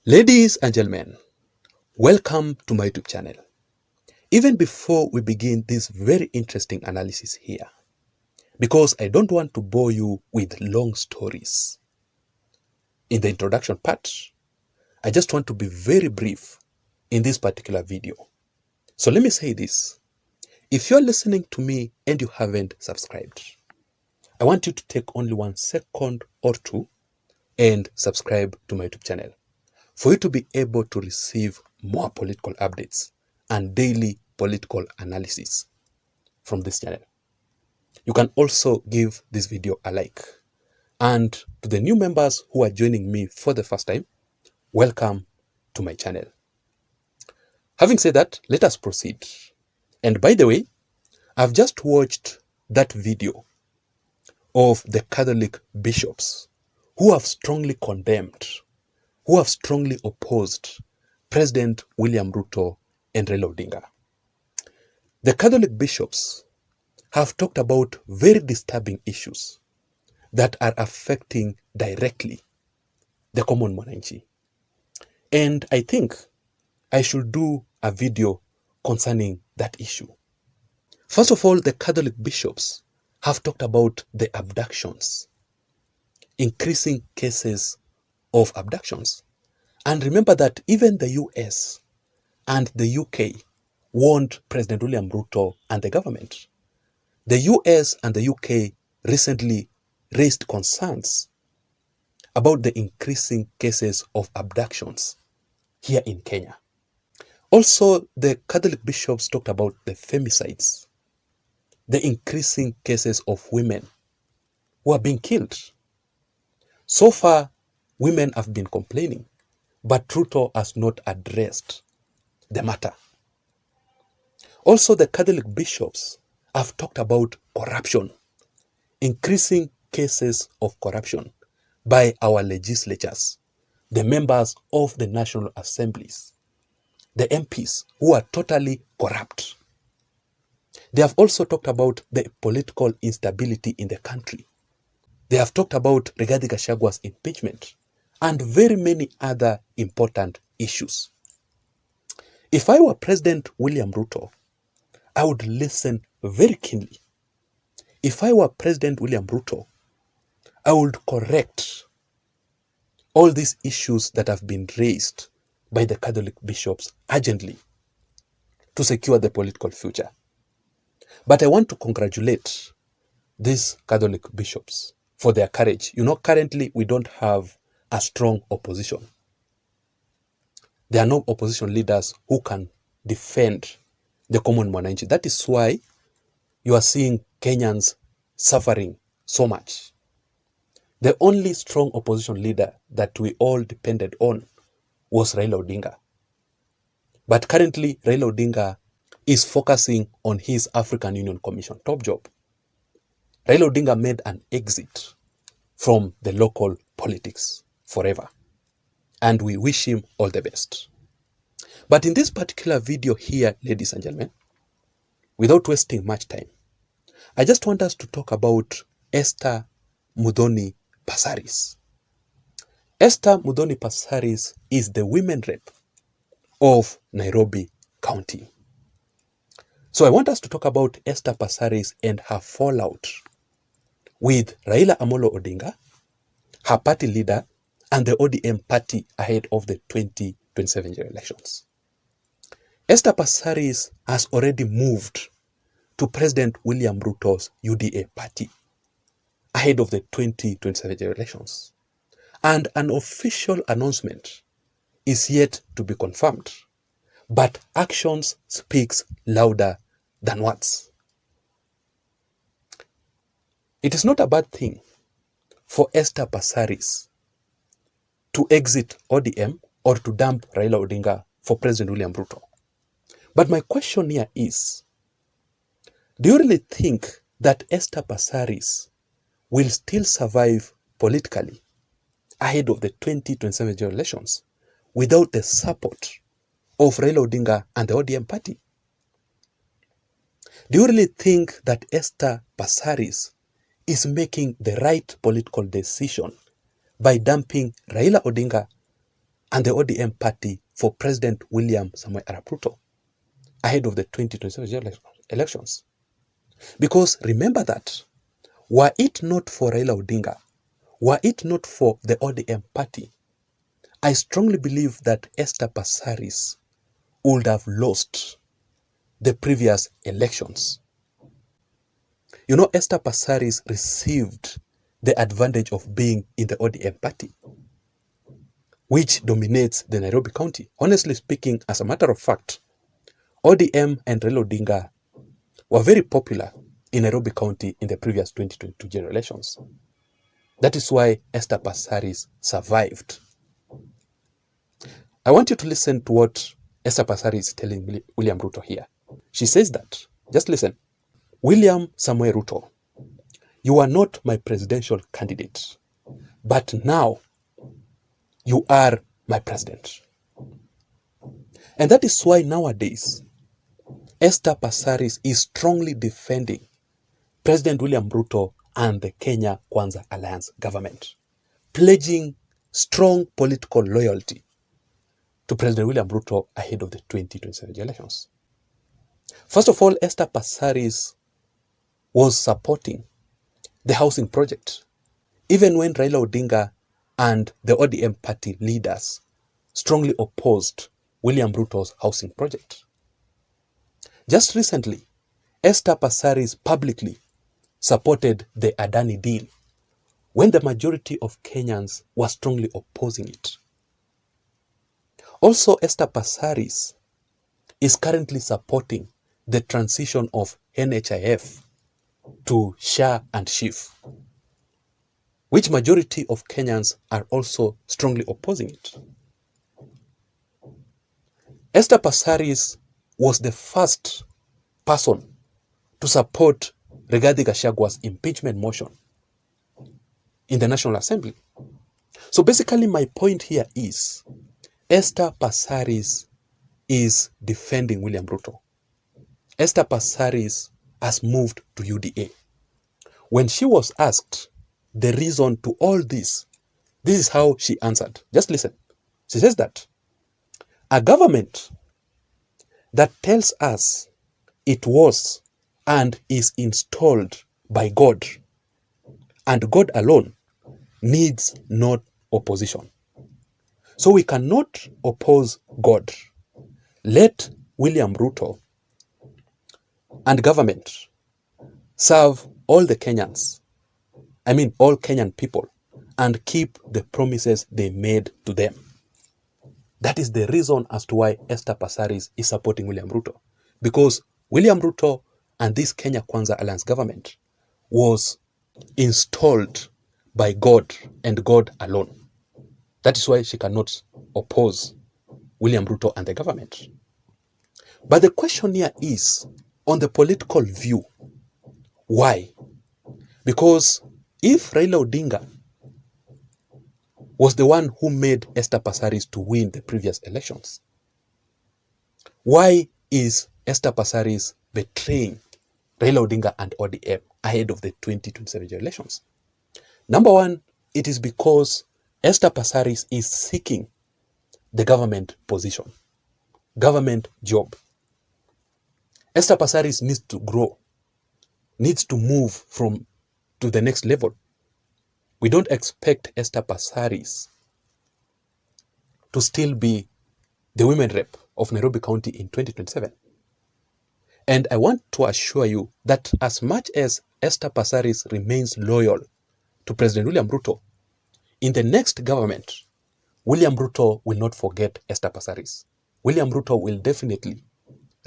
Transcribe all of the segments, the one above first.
Ladies and gentlemen, welcome to my YouTube channel. Even before we begin this very interesting analysis here, because I don't want to bore you with long stories. In the introduction part, I just want to be very brief in this particular video. So let me say this. If you're listening to me and you haven't subscribed, I want you to take only 1 second or two and subscribe to my YouTube channel for you to be able to receive more political updates and daily political analysis from this channel. You can also give this video a like. And to the new members who are joining me for the first time, welcome to my channel. Having said that, let us proceed. And by the way, I've just watched that video of the Catholic bishops who have strongly condemned, who have strongly opposed President William Ruto and Raila Odinga. The Catholic bishops have talked about very disturbing issues that are affecting directly the common mwananchi. And I think I should do a video concerning that issue. First of all, the Catholic bishops have talked about the abductions, increasing cases of abductions. And remember that even the US and the UK warned President William Ruto and the government. The US and the UK recently raised concerns about the increasing cases of abductions here in Kenya. Also, the Catholic bishops talked about the femicides, the increasing cases of women who are being killed. So far, women have been complaining, but Ruto has not addressed the matter. Also, the Catholic bishops have talked about corruption, increasing cases of corruption by our legislatures, the members of the National Assemblies, the MPs who are totally corrupt. They have also talked about the political instability in the country. They have talked about Rigathi Gachagwa's impeachment and very many other important issues. If I were President William Ruto, I would listen very keenly. If I were President William Ruto, I would correct all these issues that have been raised by the Catholic bishops urgently to secure the political future. But I want to congratulate these Catholic bishops for their courage. You know, currently we don't have a strong opposition. There are no opposition leaders who can defend the common mwananchi. That is why you are seeing Kenyans suffering so much. The only strong opposition leader that we all depended on was Raila Odinga. But currently, Raila Odinga is focusing on his African Union Commission top job. Raila Odinga made an exit from the local politics forever. And we wish him all the best. But in this particular video here, ladies and gentlemen, without wasting much time, I just want us to talk about Esther Passaris. Esther Passaris is the women rep of Nairobi County. So I want us to talk about Esther Passaris and her fallout with Raila Amolo Odinga, her party leader, and the ODM party ahead of the 2027 general elections. Esther Passaris has already moved to President William Ruto's UDA party ahead of the 2027 general elections. And an official announcement is yet to be confirmed. But actions speaks louder than words. It is not a bad thing for Esther Passaris to exit ODM or to dump Raila Odinga for President William Ruto. But my question here is, do you really think that Esther Passaris will still survive politically ahead of the 2027 general elections without the support of Raila Odinga and the ODM party? Do you really think that Esther Passaris is making the right political decision by dumping Raila Odinga and the ODM party for President William Samoei Arap Ruto ahead of the 2027 elections. Because remember that, were it not for Raila Odinga, were it not for the ODM party, I strongly believe that Esther Passaris would have lost the previous elections. You know, Esther Passaris received the advantage of being in the ODM party, which dominates the Nairobi County. Honestly speaking, as a matter of fact, ODM and Raila Odinga were very popular in Nairobi County in the previous 2022 general elections. That is why Esther Passaris survived. I want you to listen to what Esther Passaris is telling William Ruto here. She says that, just listen, William Samoei Ruto, you are not my presidential candidate, but now you are my president. And that is why nowadays, Esther Passaris is strongly defending President William Ruto and the Kenya Kwanza Alliance government, pledging strong political loyalty to President William Ruto ahead of the 2027 elections. First of all, Esther Passaris was supporting the housing project, even when Raila Odinga and the ODM party leaders strongly opposed William Ruto's housing project. Just recently, Esther Passaris publicly supported the Adani deal when the majority of Kenyans were strongly opposing it. Also, Esther Passaris is currently supporting the transition of NHIF to SHA and SHIF, which majority of Kenyans are also strongly opposing it. Esther Passaris was the first person to support Rigathi Gachagwa's impeachment motion in the National Assembly. So basically my point here is Esther Passaris is defending William Ruto. Esther Passaris has moved to UDA. When she was asked the reason to all this is how she answered. Just listen. She says that a government that tells us it was and is installed by God and God alone needs not opposition. So we cannot oppose God. Let William Ruto and government serve all the Kenyans, all Kenyan people, and keep the promises they made to them. That is the reason as to why Esther Passaris is supporting William Ruto. Because William Ruto and this Kenya Kwanza Alliance government was installed by God and God alone. That is why she cannot oppose William Ruto and the government. But the question here is on the political view. Why? Because if Raila Odinga was the one who made Esther Passaris to win the previous elections, why is Esther Passaris betraying Raila Odinga and ODM ahead of the 2027 elections? Number one, it is because Esther Passaris is seeking the government position, government job. Esther Passaris needs to grow, needs to move to the next level. We don't expect Esther Passaris to still be the women rep of Nairobi County in 2027. And I want to assure you that as much as Esther Passaris remains loyal to President William Ruto, in the next government, William Ruto will not forget Esther Passaris. William Ruto will definitely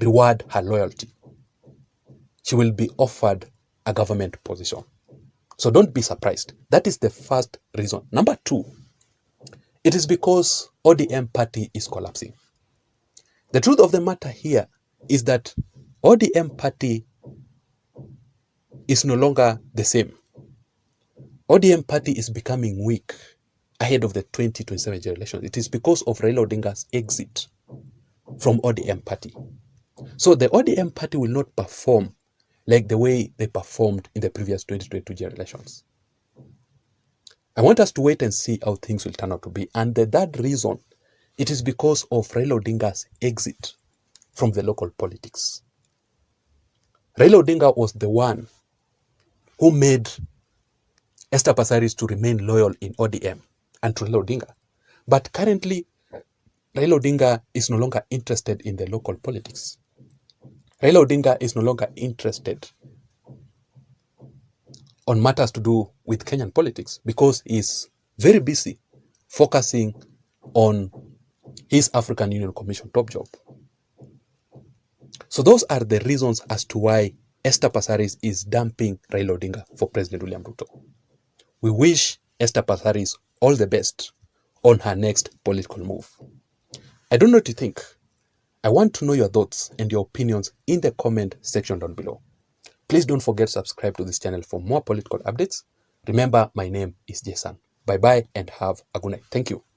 reward her loyalty. She will be offered a government position. So don't be surprised. That is the first reason. Number two, it is because ODM party is collapsing. The truth of the matter here is that ODM party is no longer the same. ODM party is becoming weak ahead of the 2027 general election. It is because of Raila Odinga's exit from ODM party. So the ODM party will not perform like the way they performed in the previous 2022 general elections. I want us to wait and see how things will turn out to be. And the third reason, it is because of Raila Odinga's exit from the local politics. Raila Odinga was the one who made Esther Passaris to remain loyal in ODM and to Raila Odinga. But currently, Raila Odinga is no longer interested in the local politics. Raila Odinga is no longer interested on matters to do with Kenyan politics because he's very busy focusing on his African Union Commission top job. So those are the reasons as to why Esther Passaris is dumping Raila Odinga for President William Ruto. We wish Esther Passaris all the best on her next political move. I don't know what you think. I want to know your thoughts and your opinions in the comment section down below. Please don't forget to subscribe to this channel for more political updates. Remember, my name is Jason. Bye-bye and have a good night. Thank you.